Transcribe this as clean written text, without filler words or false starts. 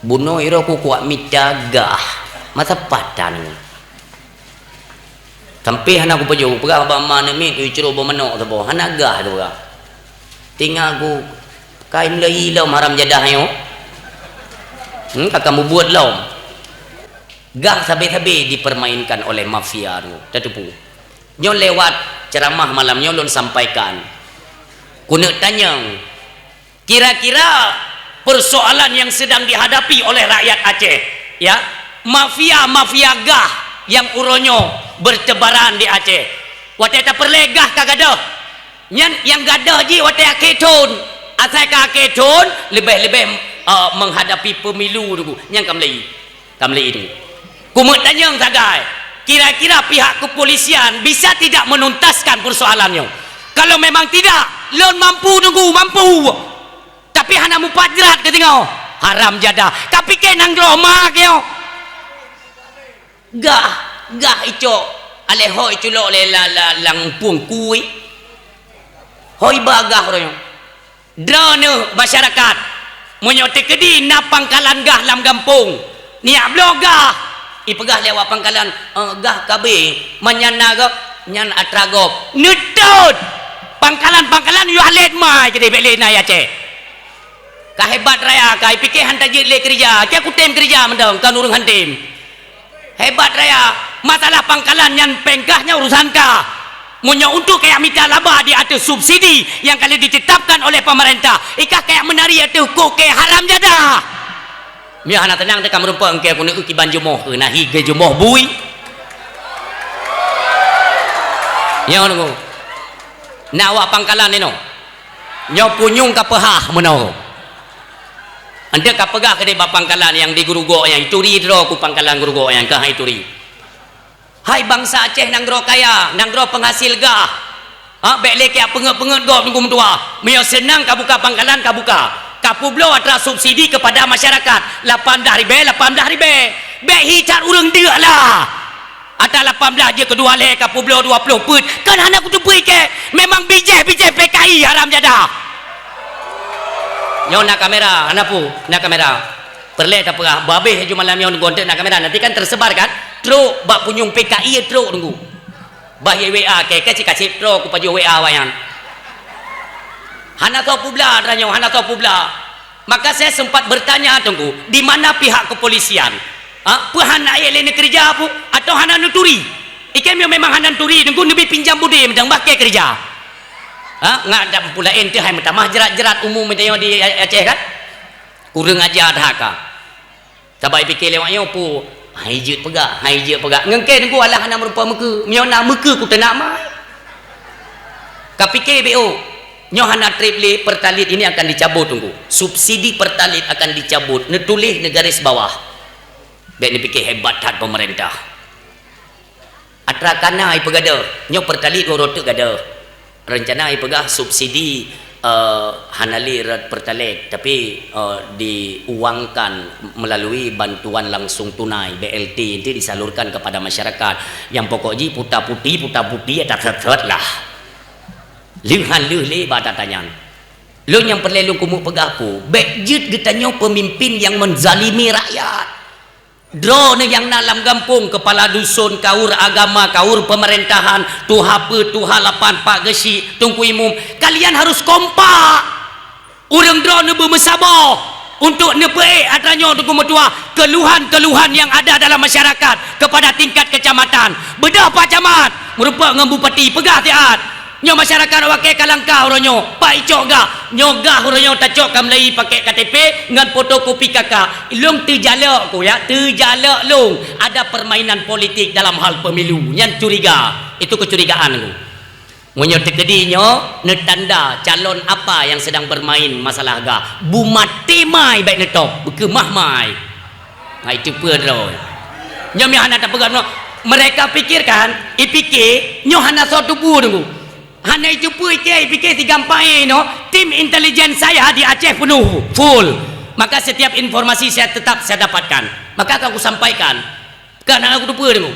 bunuh iro ku kuat mitagah masa patan sampai hana ku peju pegah ba mana mi ku curu ba menok tu bo hana gah tu ga tinggal ku kain lai lau haram jadah yo akan membuat lau gah sabe-sabe dipermainkan oleh mafia tu tertipu nyo lewat ceramah malam nyo lon sampaikan ku nak tanya kira-kira persoalan yang sedang dihadapi oleh rakyat Aceh ya mafia gah yang uronyo bertebaran di Aceh wate tak perlegah kagadah yang gadah ji wate aketun asal ka aketun lebih-lebih menghadapi pemilu dulu yang kamlei itu kumu tanya sagai kira-kira pihak kepolisian bisa tidak menuntaskan persoalannya kalau memang tidak lon mampu tapi hana mu pajrat ke tengok haram jadah tapi ke nang roma ke gah ico ale hoi culo le lang puang kui hoi bagah royo drone masyarakat monyote kedi na pangkalan gah lam gampung niak blogah ipegah lewat pangkalan gah kabe manyana go nyan atragop nutut pangkalan yu alet mai jadi bele na ya ce kahebat raya kai pikir hantar je le kerja ke aku tem kerja mendong kan urung hantim hebat raya masalah pangkalan yang pengkahnya urusan ka munyo untuk kayak minta laba di atas subsidi yang kali ditetapkan oleh pemerintah ikah kayak menari atas koke haram jadah mi hana tenang teka merupa engke aku nak uki banjumoh ke nahi ge jumoh bui ya ngono nawa pangkalan ni no nyo punyung ka pehah meno anda ka pegah ke ba pangkalan yang di gurugo yang ituri dro ku pangkalan gurugo yang ka ituri hai bangsa Aceh nang dro kaya nang dro penghasil gah bek leke penget-penget go nunggu tua mio senang ka buka pangkalan ka buka kapublo atra subsidi kepada masyarakat 18,000 bek hicat urang deuk lah ada 18 je kedua le kapublo 20 put kan hana ku tepui ke memang bijeh PKI haram jadah nyo nak kamera anapu nak kamera perle tak perah babeh ju malam nyo gontek nak kamera nanti kan tersebar kan truk bak punyung PKI truk tunggu bah WA ke kacip truk ku paju WA wayan hana tahu pula ranyo hana tahu pula maka saya sempat bertanya tunggu di mana pihak kepolisian puhan ayat lain kerja apa atau hana nuturi ikan memang hana nuturi tunggu lebih pinjam budi mendang bakai kerja ngada pula ente hai metamah jerat umum medayo di Aceh kan kurang ajar haka sabai fikir lewat yo pu hai je pegak ngengke tunggu alah hana merupa muka mio nak muka ku tak nak mai ka fikir BO nyo hana triple pertalit ini akan dicabut tunggu subsidi pertalit akan dicabut netulis negaris bawah bek ni fikir hebat hat pemerintah atra kana ai pegada nyo pertalit rotok gada rencana ipegah subsidi hanali rat pertalite tapi diuangkan melalui bantuan langsung tunai BLT itu disalurkan kepada masyarakat yang pokoknya puta putih tak lah lihan le batatanyan lo yang perlu kumu pegaku bekjut getanyo pemimpin yang menzalimi rakyat drone yang dalam kampung kepala dusun kaur agama kaur pemerintahan tuha lapan pak gesi tungku imum kalian harus kompak urang drone bermesabah untuk nepe adanya untuk metua keluhan-keluhan yang ada dalam masyarakat kepada tingkat kecamatan bedah pak camat merupa dengan bupati pegah tiat nyo masyarakat wakai kalangkah uronyo pak icok gah nyogah uronyo tacok kamlai pakai KTP dengan fotokopi kakak long terjalak ku ya terjalak long ada permainan politik dalam hal pemilu yang curiga itu kecurigaan ku munyo tekedinya netanda calon apa yang sedang bermain masalah gah bumati mai baik netop bekemah mai itu pedro nyo mi hana tak pegang mereka pikirkan ipikir nyo hana satu tunggu hanya itu pun fikir tigampai no tim intelijen saya di Aceh penuh full maka setiap informasi saya tetap saya dapatkan maka aku sampaikan karena aku lupa dulu